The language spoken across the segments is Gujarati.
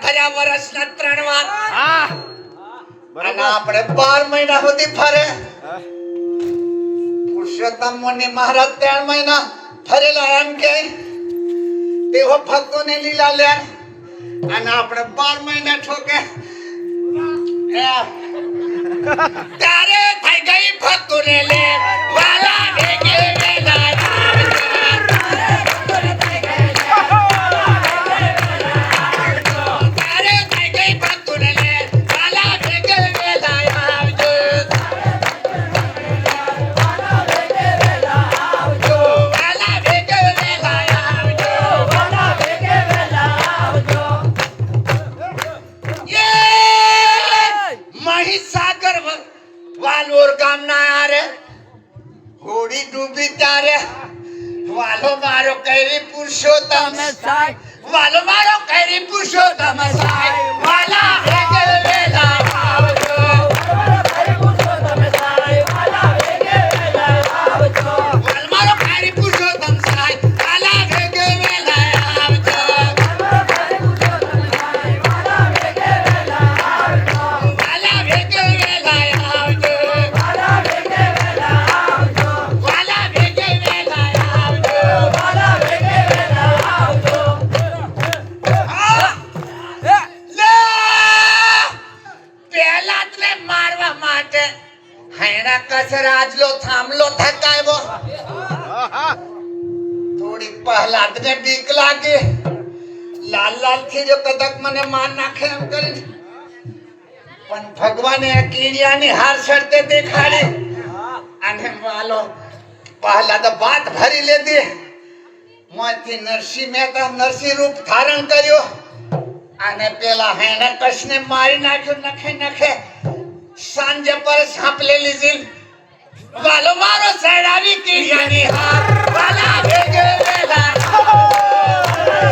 ભર્યા વર્ષના 3 વાર હા અને આપણે 12 મહિના સુધી ફરે પુરુષોત્તમ મુનિ મહારાજ 3 મહિના ફરેલા એમ કે તેઓ ભક્તોને લીલા લે અને આપણે 12 મહિના ઠોકે ત્યારે થઈ ગઈ ભક્તોને લે વાલા ભેગે વેલા વાલોર ગામના આરે હોડી ડૂબી ત્યારે વાલો મારો કૈરી પુરુષોત્તમ સાય વાલો મારો કૈરી પુરુષોત્તમ સાય વાલા ભેગે વેલા આવજો કૈરી પુરુષોત્તમ સાય વાલા ભેગે વેલા આવજો વાલો મારો કૈરી પુરુષોત્તમ સાય વાલા ભેગે વેલા આવજો કૈરી પુરુષોત્તમ સાય વાલા ભેગે વેલા આવજો વાલા ભેગે વેલા રાજલો થાંભલો થકાયો થોડી પહેલાદ ને બીક લાગે લાલ લાલ થી જો કદક મને માર નાખે એમ કરી પણ ભગવાને કીડિયાની હાર શરતે દેખાડી અને વાલો પહેલાદ વાત ભરી લીધી મોથી નરસિંહ મહેતા નરસિંહ રૂપ ધારણ કર્યો અને પેલા હેને કશને મારી નાખ્યો નખે સાંજે પર સાંપ લે લીધી વાલો મારો સડાવી કીડિયાની હાર વાલા ભેગે વેલા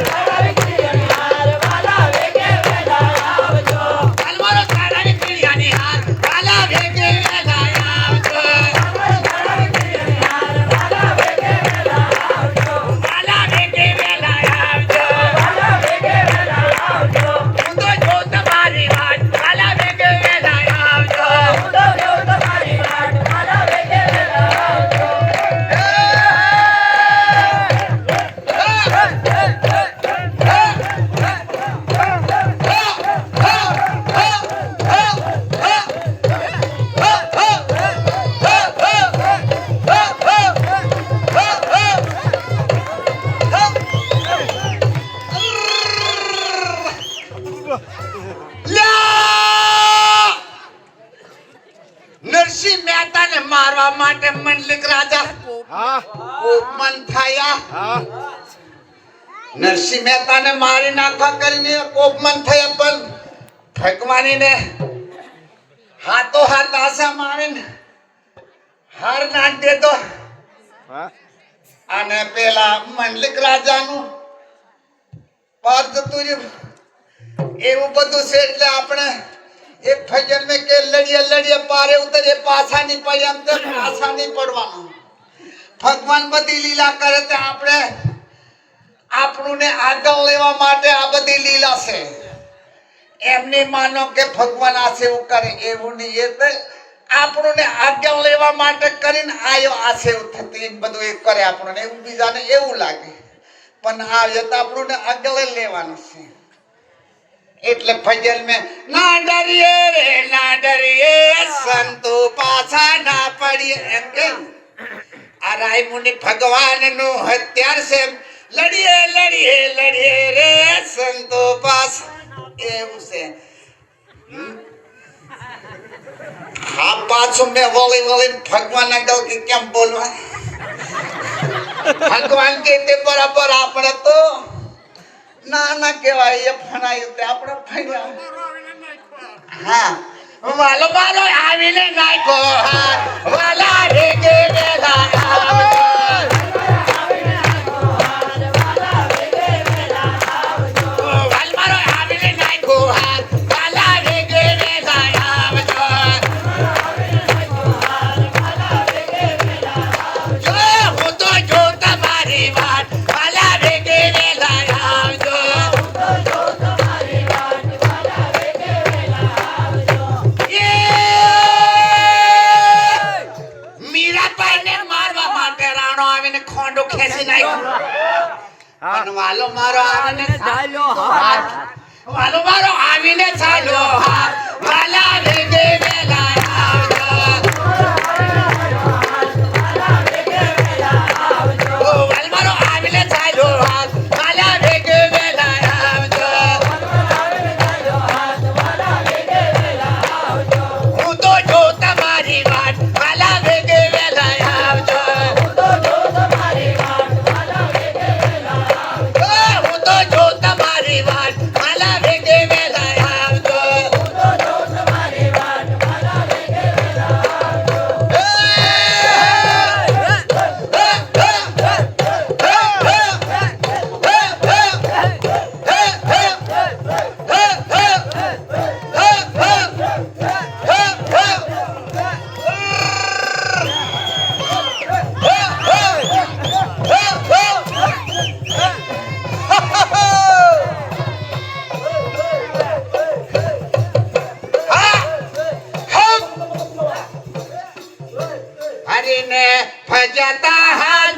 સડાવી કીડિયાની હાર વાલા ભેગે વેલા આવજો વાલો મારો સડાવી કીડિયાની હાર વાલા ભેગે વેલા આવજો સડાવી કીડિયાની હાર વાલા ભેગે વેલા આવજો વાલા ભેગે વેલા આવજો વાલા ભેગે વેલા આવજો હું તો જો તમારી વાત વાલા ભેગે વેલા આવજો હું તો જો તમારી વાત વાલા ભેગે વેલા આવજો નરસિંહ મહેતાને મારવા માટે મંડલિક રાજા કોપમન થયા નરસિંહ મહેતાને મારી નાખવા કરીને કોપમન થયા પણ ભગવાનીને હાથો હાથ આશા મારીને હાર નાખ દેતો અને પેલા મંડલિક રાજાનું પાર જતું રહ્યું એવું બધું છે એટલે આપણે એક ફજર में के लड़िए पारे उतरे पाछा नहीं पड़े हम तो पाछा नहीं પડવાનું ભગવાન બધી લીલા કરે તે આપણે આપણને આગળ લેવા માટે આ બધી લીલા છે એમની માનો કે ભગવાન આ સેવું કરે એવું નહીં એ તો આપણને આગળ લેવા માટે કરીને આયો આ સેવ થતી બધું એ કરે આપણને એવું બીજાને એવું લાગે પણ આ તો આપણને આગળ લેવાનું છે એટલે ફજલ में ના ડરીએ રે ના ડરીએ સંતો પાછા ના પડીએ એમ કે આ રાય મુનિ ભગવાન નું હત્યાર છે લડીએ રે સંતો પાસ એવું છે હા પાછું મેં વળી ભગવાન આગળ કે કેમ બોલવા ભગવાન કે તે બરાબર આપણે તો ના ના કહેવાય એ ફણાયું તે આપણે ફણ્યા હા વાલો મારો આવીને નાખો હા વાલા ભેગે વેલા આવજો આવીને નાખો હા વાલા ભેગે વેલા આવજો વાલ મારો આવીને નાખો હા વાલા ભેગે વેલા આવજો આવીને નાખો હા વાલા ભેગે વેલા આવજો હું તો જો તમારી વાત વાલા ભેગે વેલા આવજો હું તો જો તમારી વાત વાલો મારો આવીને ચાલ્યો હાથ વાલો મારો આવીને ચાલ્યો હાથ વાલા વેગે વેલા આવજો ઓ વાલો મારો આવીને ચાલ્યો હાથ વાલા વેગે વેલા આવજો હું તો જો તમારી વાટ વાલા વેગે વેલા આવજો હું તો જો તમારી વાટ વાલા વેગે વેલા આવજો हरिने भजता है